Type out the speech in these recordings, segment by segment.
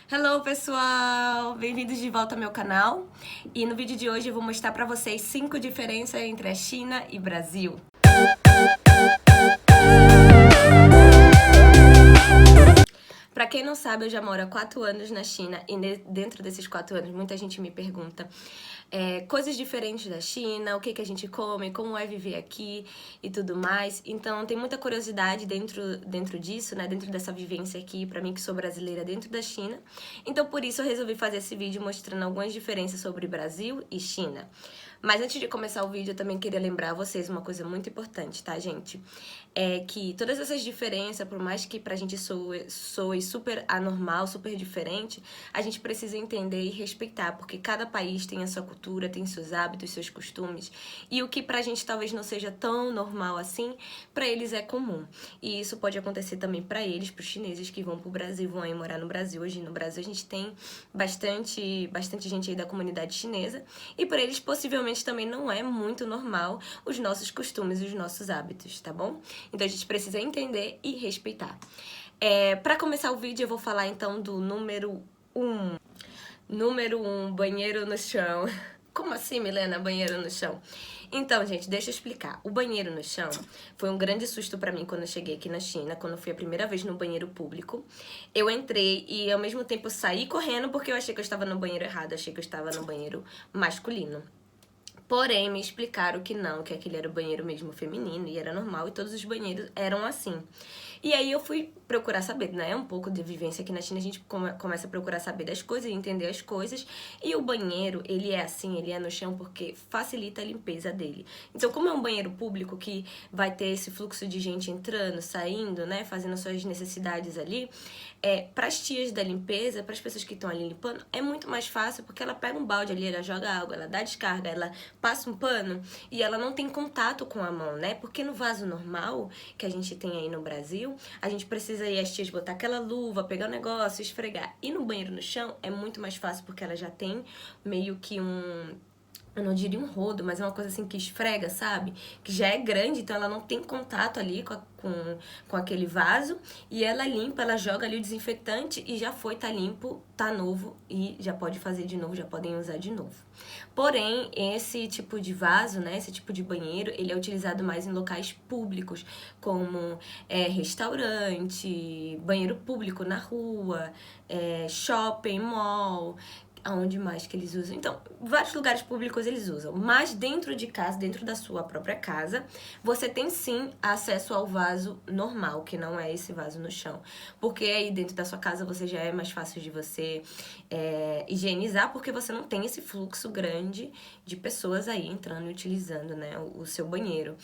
Hello pessoal, bem-vindos de volta ao meu canal. E no vídeo de hoje eu vou mostrar pra vocês 5 diferenças entre a China e Brasil. Pra quem não sabe, eu já moro há 4 anos na China e dentro desses 4 anos muita gente me pergunta coisas diferentes da China, o que a gente come, como é viver aqui e tudo mais. Então tem muita curiosidade dentro disso, né? Dentro dessa vivência aqui, pra mim que sou brasileira dentro da China. Então por isso eu resolvi fazer esse vídeo mostrando algumas diferenças sobre Brasil e China. Mas antes de começar o vídeo, eu também queria lembrar a vocês uma coisa muito importante, tá, gente? É que todas essas diferenças, por mais que pra gente soe super anormal, super diferente, a gente precisa entender e respeitar, porque cada país tem a sua cultura, tem seus hábitos, seus costumes, e o que pra gente talvez não seja tão normal assim, pra eles é comum. E isso pode acontecer também pra eles, pros chineses que vão pro Brasil, vão aí morar no Brasil. Hoje no Brasil a gente tem bastante gente aí da comunidade chinesa, e pra eles possivelmente também não é muito normal os nossos costumes e os nossos hábitos, tá bom? Então a gente precisa entender e respeitar. Para começar o vídeo eu vou falar então do número 1. Número 1, banheiro no chão. Como assim, Milena, banheiro no chão? Então, gente, deixa eu explicar. O banheiro no chão foi um grande susto pra mim quando eu cheguei aqui na China, quando eu fui a primeira vez no banheiro público. Eu entrei e ao mesmo tempo saí correndo porque eu achei que eu estava no banheiro errado, achei que eu estava no banheiro masculino. Porém, me explicaram que não, que aquele era o banheiro mesmo feminino e era normal e todos os banheiros eram assim. E aí eu fui procurar saber, né? Um pouco de vivência aqui na China, a gente começa a procurar saber das coisas e entender as coisas. E o banheiro, ele é assim, ele é no chão porque facilita a limpeza dele. Então, como é um banheiro público que vai ter esse fluxo de gente entrando, saindo, né? Fazendo suas necessidades ali, para as tias da limpeza, para as pessoas que estão ali limpando, é muito mais fácil porque ela pega um balde ali, ela joga água, ela dá descarga, ela passa um pano e ela não tem contato com a mão, né? Porque no vaso normal que a gente tem aí no Brasil, a gente precisa ir as tias botar aquela luva, pegar o negócio, esfregar. E no banheiro no chão é muito mais fácil porque ela já tem meio que eu não diria um rodo, mas é uma coisa assim que esfrega, sabe? Que já é grande, então ela não tem contato ali com aquele vaso. E ela limpa, ela joga ali o desinfetante e já foi, tá limpo, tá novo e já pode fazer de novo, já podem usar de novo. Porém, esse tipo de vaso, né, esse tipo de banheiro, ele é utilizado mais em locais públicos, como restaurante, banheiro público na rua, shopping, mall. Aonde mais que eles usam? Então, vários lugares públicos eles usam. Mas dentro de casa, dentro da sua própria casa, você tem sim acesso ao vaso normal, que não é esse vaso no chão. Porque aí dentro da sua casa você já é mais fácil de você higienizar, porque você não tem esse fluxo grande de pessoas aí entrando e utilizando, né, o seu banheiro.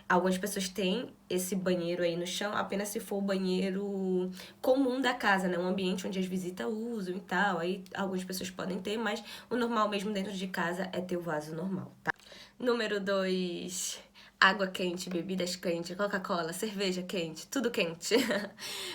Algumas pessoas têm esse banheiro aí no chão apenas se for o banheiro comum da casa, né? Um ambiente onde as visitas usam e tal. Aí algumas pessoas podem ter, mas o normal mesmo dentro de casa é ter o vaso normal, tá? Número 2. Água quente, bebidas quentes, Coca-Cola, cerveja quente, tudo quente.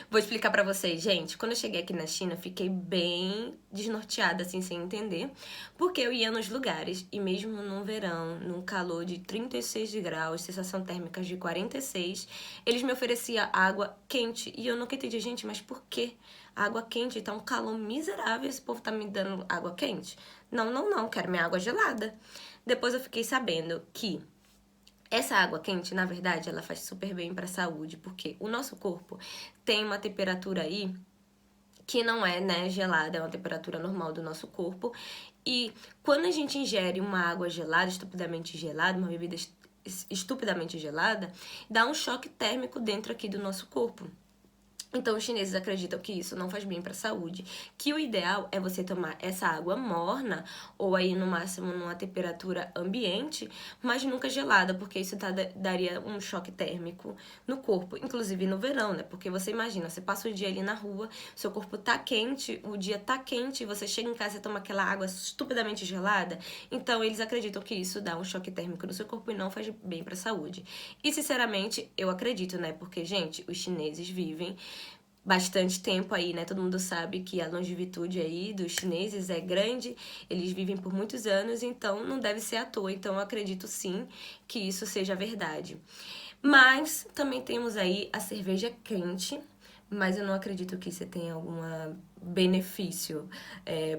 Vou explicar pra vocês, gente. Quando eu cheguei aqui na China, fiquei bem desnorteada, assim, sem entender. Porque eu ia nos lugares e mesmo no verão, num calor de 36 graus, sensação térmica de 46, eles me ofereciam água quente. E eu nunca entendi, gente, mas por quê? Água quente, tá um calor miserável, esse povo tá me dando água quente? Não, quero minha água gelada. Depois eu fiquei sabendo que essa água quente, na verdade, ela faz super bem para a saúde, porque o nosso corpo tem uma temperatura aí que não é, né, gelada, é uma temperatura normal do nosso corpo. E quando a gente ingere uma água gelada, estupidamente gelada, uma bebida estupidamente gelada, dá um choque térmico dentro aqui do nosso corpo. Então, os chineses acreditam que isso não faz bem para a saúde, que o ideal é você tomar essa água morna, ou aí no máximo numa temperatura ambiente, mas nunca gelada, porque isso daria um choque térmico no corpo, inclusive no verão, né? Porque você imagina, você passa o dia ali na rua, seu corpo tá quente, o dia tá quente, você chega em casa e toma aquela água estupidamente gelada, então eles acreditam que isso dá um choque térmico no seu corpo e não faz bem para a saúde. E sinceramente, eu acredito, né? Porque, gente, os chineses vivem bastante tempo aí, né? Todo mundo sabe que a longevidade aí dos chineses é grande, eles vivem por muitos anos, então não deve ser à toa. Então eu acredito sim que isso seja verdade. Mas também temos aí a cerveja quente, mas eu não acredito que isso tenha algum benefício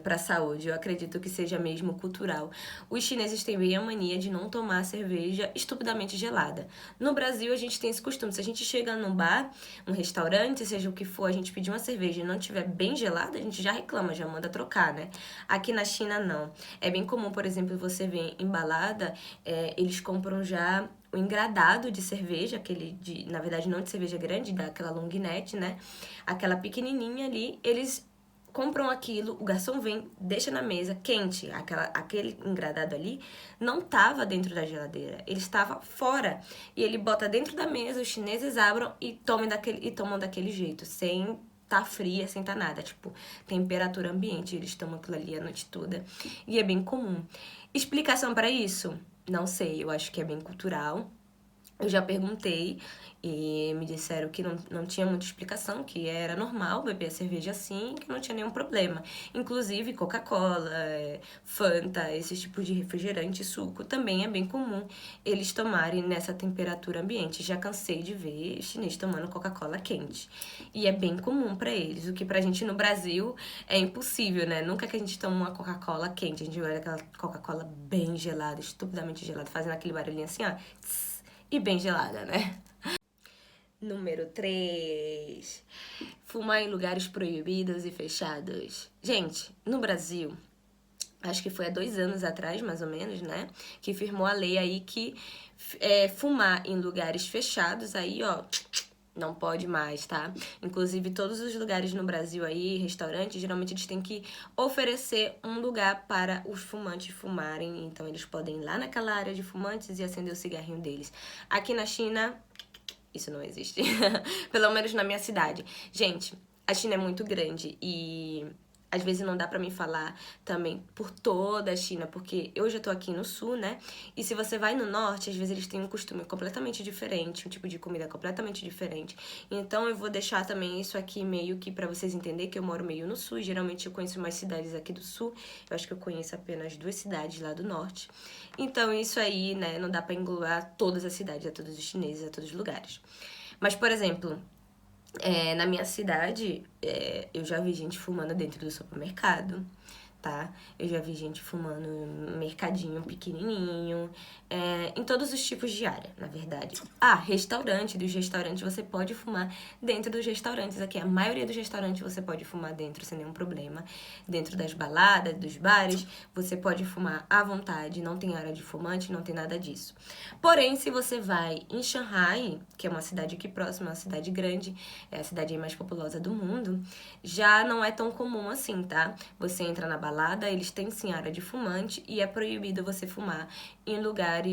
para a saúde. Eu acredito que seja mesmo cultural. Os chineses têm bem a mania de não tomar cerveja estupidamente gelada. No Brasil, a gente tem esse costume. Se a gente chega num bar, um restaurante, seja o que for, a gente pedir uma cerveja e não tiver bem gelada, a gente já reclama, já manda trocar, né? Aqui na China, não. É bem comum, por exemplo, você ver em balada, eles compram já o engradado de cerveja, na verdade não de cerveja grande, daquela long neck, né? Aquela pequenininha ali, eles compram aquilo, o garçom vem, deixa na mesa, quente. Aquele engradado ali não tava dentro da geladeira, ele estava fora. E ele bota dentro da mesa, os chineses abrem e tomam daquele jeito, sem tá fria, sem tá nada. Tipo, temperatura ambiente, eles tomam aquilo ali a noite toda. E é bem comum. Explicação para isso? Não sei, eu acho que é bem cultural. Eu já perguntei e me disseram que não tinha muita explicação, que era normal beber a cerveja assim, que não tinha nenhum problema. Inclusive, Coca-Cola, Fanta, esse tipo de refrigerante, suco, também é bem comum eles tomarem nessa temperatura ambiente. Já cansei de ver chinês tomando Coca-Cola quente. E é bem comum pra eles, o que pra gente no Brasil é impossível, né? Nunca que a gente toma uma Coca-Cola quente, a gente olha aquela Coca-Cola bem gelada, estupidamente gelada, fazendo aquele barulhinho assim, ó, tss, e bem gelada, né? Número 3. Fumar em lugares proibidos e fechados. Gente, no Brasil, acho que foi há 2 anos atrás, mais ou menos, né? Que firmou a lei aí que fumar em lugares fechados, aí, ó, não pode mais, tá? Inclusive, todos os lugares no Brasil aí, restaurantes, geralmente eles têm que oferecer um lugar para os fumantes fumarem. Então, eles podem ir lá naquela área de fumantes e acender o cigarrinho deles. Aqui na China, isso não existe. Pelo menos na minha cidade. Gente, a China é muito grande e às vezes não dá pra mim falar também por toda a China, porque eu já tô aqui no sul, né? E se você vai no norte, às vezes eles têm um costume completamente diferente, um tipo de comida completamente diferente. Então eu vou deixar também isso aqui meio que pra vocês entenderem que eu moro meio no sul, e geralmente eu conheço mais cidades aqui do sul. Eu acho que eu conheço apenas 2 cidades lá do norte. Então isso aí, né, não dá pra englobar todas as cidades, a todos os chineses, a todos os lugares. Mas, por exemplo, na minha cidade, eu já vi gente fumando dentro do supermercado, tá? Eu já vi gente fumando em mercadinho pequenininho, em todos os tipos de área, na verdade. Restaurante. Dos restaurantes você pode fumar dentro dos restaurantes aqui. A maioria dos restaurantes você pode fumar dentro sem nenhum problema. Dentro das baladas, dos bares, você pode fumar à vontade, não tem área de fumante, não tem nada disso. Porém, se você vai em Xangai, que é uma cidade aqui próxima, uma cidade grande, é a cidade mais populosa do mundo, já não é tão comum assim, tá? Você entra na balada, eles têm sim área de fumante e é proibido você fumar em lugares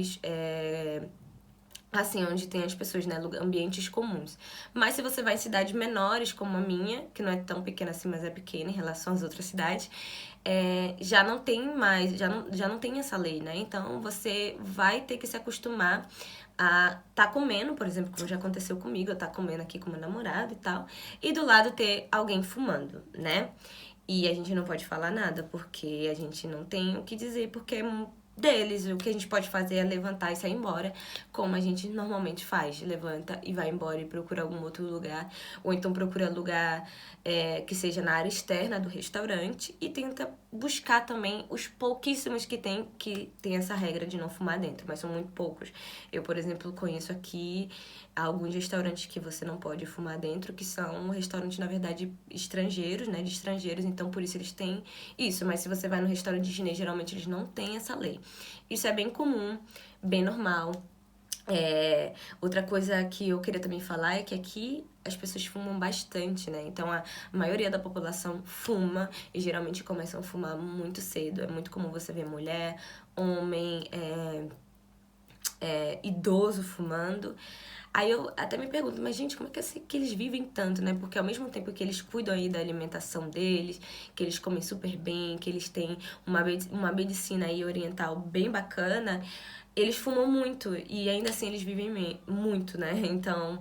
assim, onde tem as pessoas, né, ambientes comuns. Mas se você vai em cidades menores, como a minha, que não é tão pequena assim, mas é pequena em relação às outras cidades, já não tem mais, já não tem essa lei, né? Então você vai ter que se acostumar a tá comendo, por exemplo, como já aconteceu comigo, eu tá comendo aqui com meu namorado e tal, e do lado ter alguém fumando, né? E a gente não pode falar nada, porque a gente não tem o que dizer, porque é deles. O que a gente pode fazer é levantar e sair embora, como a gente normalmente faz. Levanta e vai embora e procura algum outro lugar, ou então procura lugar que seja na área externa do restaurante e tenta buscar também os pouquíssimos que tem essa regra de não fumar dentro, mas são muito poucos. Eu, por exemplo, conheço aqui alguns restaurantes que você não pode fumar dentro, que são restaurantes, na verdade, estrangeiros, né, de estrangeiros, então por isso eles têm isso. Mas se você vai no restaurante chinês, geralmente eles não têm essa lei. Isso é bem comum, bem normal. Outra coisa que eu queria também falar é que aqui as pessoas fumam bastante, né? Então a maioria da população fuma e geralmente começam a fumar muito cedo. É muito comum você ver mulher, homem, idoso fumando. Aí eu até me pergunto, mas gente, como é que eles vivem tanto, né? Porque ao mesmo tempo que eles cuidam aí da alimentação deles, que eles comem super bem, que eles têm uma medicina aí oriental bem bacana, eles fumam muito e ainda assim eles vivem muito, né? Então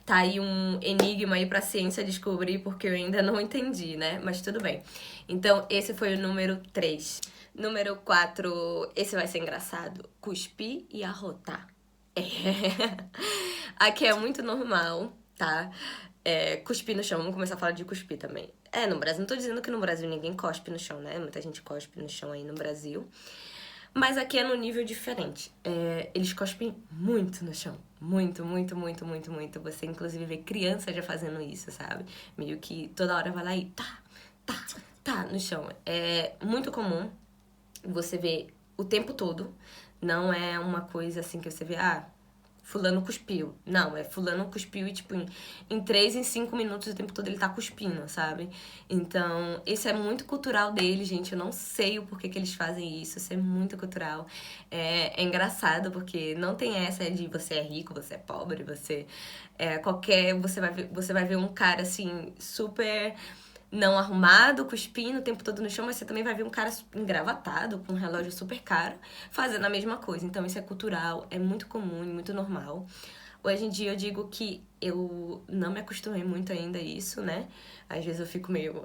tá aí um enigma aí pra ciência descobrir, porque eu ainda não entendi, né? Mas tudo bem. Então esse foi o número 3. Número 4, esse vai ser engraçado. Cuspir e arrotar. Aqui é muito normal, tá? Cuspir no chão, vamos começar a falar de cuspir também. No Brasil, não tô dizendo que no Brasil ninguém cospe no chão, né? Muita gente cospe no chão aí no Brasil. Mas aqui é no nível diferente. Eles cospem muito no chão. Muito, muito, muito, muito, muito. Você, inclusive, vê criança já fazendo isso, sabe? Meio que toda hora vai lá e tá, no chão. É muito comum você ver o tempo todo. Não é uma coisa assim que você vê, fulano cuspiu. Não, fulano cuspiu e, tipo, em 3, em 5 minutos, o tempo todo ele tá cuspindo, sabe? Então, isso é muito cultural deles, gente. Eu não sei o porquê que eles fazem isso. Isso é muito cultural. É engraçado, porque não tem essa de você é rico, você é pobre, você Você vai ver um cara, assim, super não arrumado, cuspindo o tempo todo no chão, mas você também vai ver um cara engravatado, com um relógio super caro, fazendo a mesma coisa. Então isso é cultural, é muito comum e muito normal. Hoje em dia eu digo que eu não me acostumei muito ainda a isso, né? Às vezes eu fico meio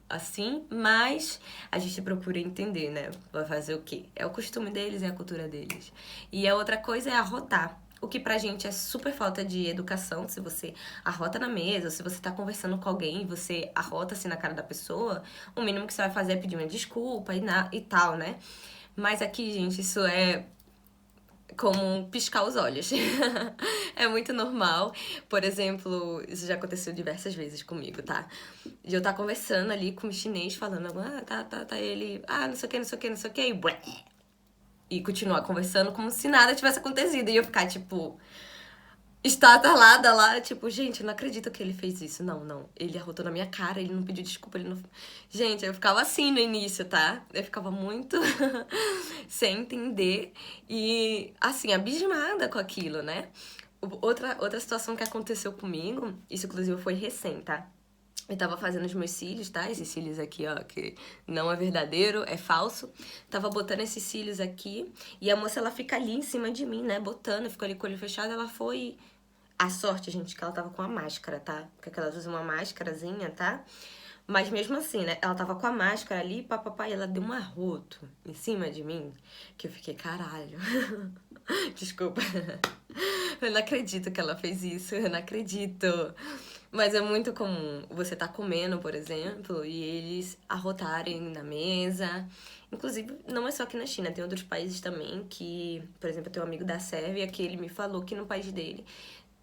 assim, mas a gente procura entender, né? Vai fazer o quê? É o costume deles, é a cultura deles. E a outra coisa é arrotar. O que pra gente é super falta de educação, se você arrota na mesa, ou se você tá conversando com alguém e você arrota assim na cara da pessoa, o mínimo que você vai fazer é pedir uma desculpa e tal, né? Mas aqui, gente, isso é como piscar os olhos. É muito normal. Por exemplo, isso já aconteceu diversas vezes comigo, tá? De eu estar conversando ali com o chinês, falando, tá, ele, não sei o que, não sei o que, não sei o que, e continuar conversando como se nada tivesse acontecido. E eu ficar, tipo, estatalada lá, tipo, gente, eu não acredito que ele fez isso. Não, ele arrotou na minha cara, ele não pediu desculpa, ele não... Gente, eu ficava assim no início, tá? Eu ficava muito sem entender e, assim, abismada com aquilo, né? Outra situação que aconteceu comigo, isso inclusive foi recente, tá? Eu tava fazendo os meus cílios, tá? Esses cílios aqui, ó, que não é verdadeiro, é falso. Tava botando esses cílios aqui e a moça, ela fica ali em cima de mim, né? Botando, ficou ali com o olho fechado, ela foi... A sorte, gente, que ela tava com a máscara, tá? Porque elas usam uma máscarazinha, tá? Mas mesmo assim, né? Ela tava com a máscara ali, papapá, e ela deu um arroto em cima de mim, que eu fiquei, caralho. Desculpa. Eu não acredito que ela fez isso, eu não acredito. Mas é muito comum você tá comendo, por exemplo, e eles arrotarem na mesa. Inclusive, não é só aqui na China, tem outros países também que, por exemplo, eu tenho um amigo da Sérvia que ele me falou que no país dele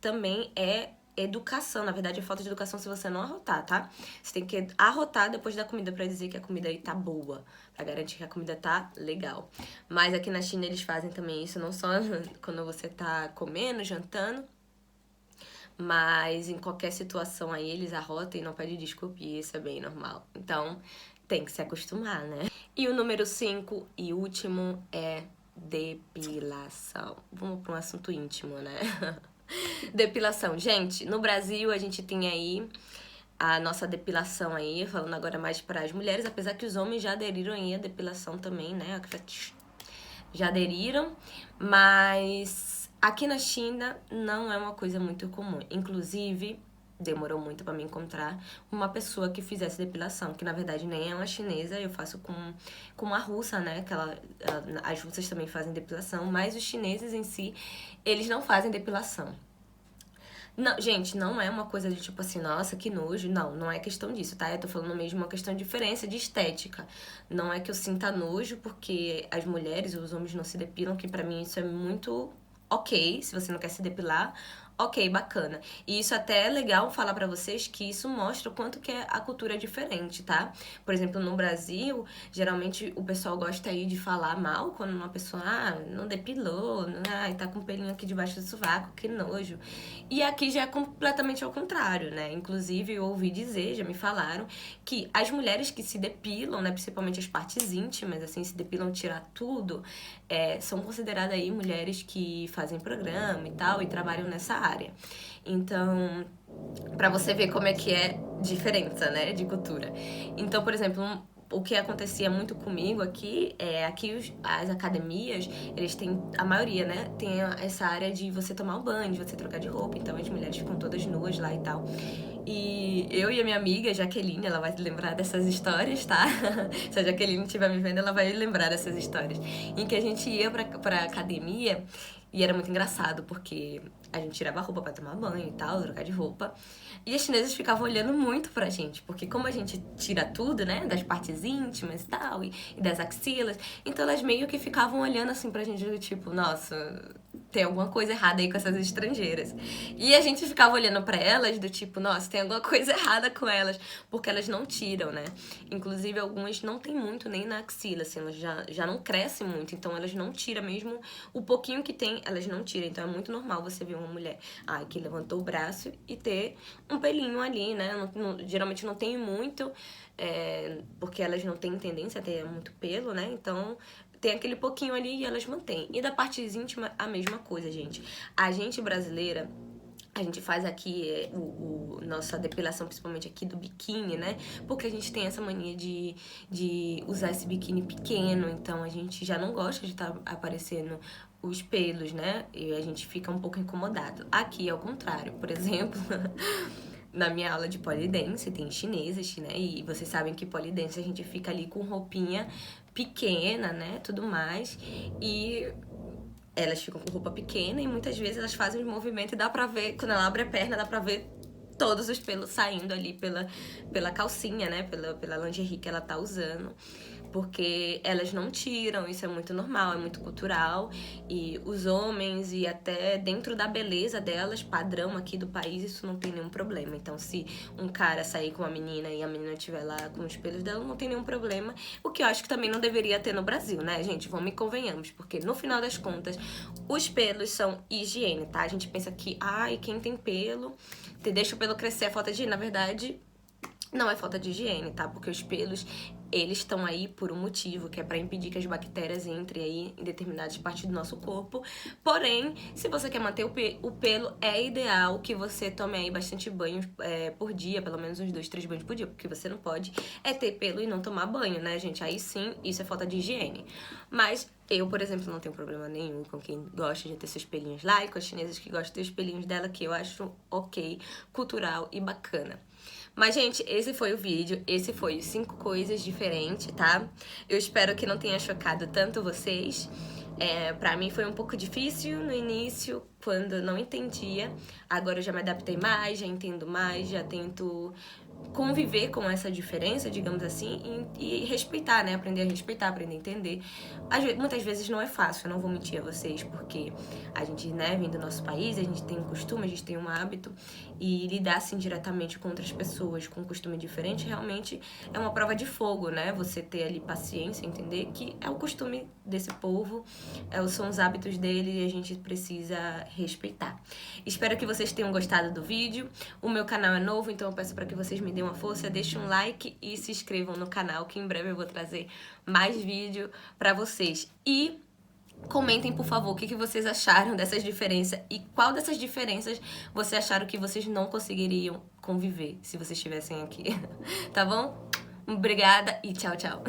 também é educação. Na verdade, é falta de educação se você não arrotar, tá? Você tem que arrotar depois da comida pra dizer que a comida aí tá boa, pra garantir que a comida tá legal. Mas aqui na China eles fazem também isso, não só quando você tá comendo, jantando, mas em qualquer situação aí eles arrotam e não pedem desculpa, e isso é bem normal. Então, tem que se acostumar, né? E o número 5 e último é depilação. Vamos para um assunto íntimo, né? Depilação. Gente, no Brasil a gente tem aí a nossa depilação aí, falando agora mais para as mulheres, apesar que os homens já aderiram aí à depilação também, né? Já aderiram, mas aqui na China não é uma coisa muito comum. Inclusive, demorou muito pra me encontrar uma pessoa que fizesse depilação, que na verdade nem é uma chinesa, eu faço com uma russa, né? As russas também fazem depilação, mas os chineses em si, eles não fazem depilação. Não, gente, não é uma coisa de tipo assim, nossa, que nojo. Não é questão disso, tá? Eu tô falando mesmo uma questão de diferença de estética. Não é que eu sinta nojo porque as mulheres ou os homens não se depilam, que pra mim isso é muito ok, se você não quer se depilar. Ok, bacana. E isso até é legal falar pra vocês que isso mostra o quanto que a cultura é diferente, tá? Por exemplo, no Brasil, geralmente o pessoal gosta aí de falar mal quando uma pessoa, não depilou, tá com um pelinho aqui debaixo do sovaco, que nojo. E aqui já é completamente ao contrário, né? Inclusive, eu ouvi dizer, já me falaram, que as mulheres que se depilam, né, principalmente as partes íntimas, assim, se depilam, tirar tudo, são consideradas aí mulheres que fazem programa e tal, e trabalham nessa área. Então, pra você ver como é que é diferença, né, de cultura. Então, por exemplo, o que acontecia muito comigo aqui as academias, eles têm, a maioria, né, tem essa área de você tomar um banho, de você trocar de roupa, então as mulheres ficam todas nuas lá e tal. E eu e a minha amiga, Jaqueline, ela vai lembrar dessas histórias, tá? Se a Jaqueline estiver me vendo, ela vai lembrar dessas histórias. Em que a gente ia pra academia E era muito engraçado, porque a gente tirava a roupa pra tomar banho e tal, trocar de roupa. E as chinesas ficavam olhando muito pra gente, porque como a gente tira tudo, né, das partes íntimas e tal, e das axilas, então elas meio que ficavam olhando assim pra gente, do tipo, nossa, tem alguma coisa errada aí com essas estrangeiras. E a gente ficava olhando pra elas, do tipo, nossa, tem alguma coisa errada com elas, porque elas não tiram, né? Inclusive, algumas não tem muito nem na axila, assim, elas já não crescem muito, então elas não tiram mesmo o pouquinho que tem, elas não tiram. Então é muito normal você ver uma mulher, que levantou o braço e ter um pelinho ali, né? Geralmente não tem muito, porque elas não têm tendência a ter muito pelo, né? Então tem aquele pouquinho ali e elas mantêm. E da parte íntima, a mesma coisa, gente. A gente brasileira, a gente faz aqui nossa depilação, principalmente aqui do biquíni, né? Porque a gente tem essa mania de usar esse biquíni pequeno, então a gente já não gosta de estar aparecendo os pelos, né? E a gente fica um pouco incomodado. Aqui é o contrário, por exemplo, na minha aula de polidense tem chinesas, né? E vocês sabem que polidense a gente fica ali com roupinha pequena, né? Tudo mais. E elas ficam com roupa pequena e muitas vezes elas fazem um movimento e dá pra ver, quando ela abre a perna, dá pra ver todos os pelos saindo ali pela calcinha, né? Pela lingerie que ela tá usando. Porque elas não tiram, isso é muito normal, é muito cultural. E os homens, e até dentro da beleza delas, padrão aqui do país, isso não tem nenhum problema. Então, se um cara sair com uma menina e a menina estiver lá com os pelos dela, não tem nenhum problema. O que eu acho que também não deveria ter no Brasil, né, gente? Vamos e convenhamos. Porque no final das contas, os pelos são higiene, tá? A gente pensa que, quem tem pelo, deixa o pelo crescer é falta de higiene. Na verdade, não é falta de higiene, tá? Porque os pelos, eles estão aí por um motivo, que é pra impedir que as bactérias entrem aí em determinadas partes do nosso corpo. Porém, se você quer manter o pelo, é ideal que você tome aí bastante banho por dia, pelo menos uns 2, 3 banhos por dia, porque você não pode ter pelo e não tomar banho, né, gente? Aí sim, isso é falta de higiene. Mas eu, por exemplo, não tenho problema nenhum com quem gosta de ter seus pelinhos lá e com as chinesas que gostam de ter os pelinhos dela, que eu acho ok, cultural e bacana. Mas, gente, esse foi o vídeo, esse foi 5 coisas diferentes, tá? Eu espero que não tenha chocado tanto vocês. Pra mim foi um pouco difícil no início, quando eu não entendia. Agora eu já me adaptei mais, já entendo mais, já tento conviver com essa diferença, digamos assim, e respeitar, né? Aprender a respeitar, aprender a entender. Muitas vezes não é fácil, eu não vou mentir a vocês, porque a gente, né, vem do nosso país, a gente tem um costume, a gente tem um hábito, e lidar assim diretamente com outras pessoas com um costume diferente realmente é uma prova de fogo, né? Você ter ali paciência, entender que é o costume desse povo, são os hábitos dele e a gente precisa respeitar. Espero que vocês tenham gostado do vídeo. O meu canal é novo, então eu peço para que vocês me dêem uma força, deixem um like e se inscrevam no canal, que em breve eu vou trazer mais vídeo para vocês. E comentem, por favor, o que vocês acharam dessas diferenças e qual dessas diferenças vocês acharam que vocês não conseguiriam conviver se vocês estivessem aqui, tá bom? Obrigada e tchau, tchau!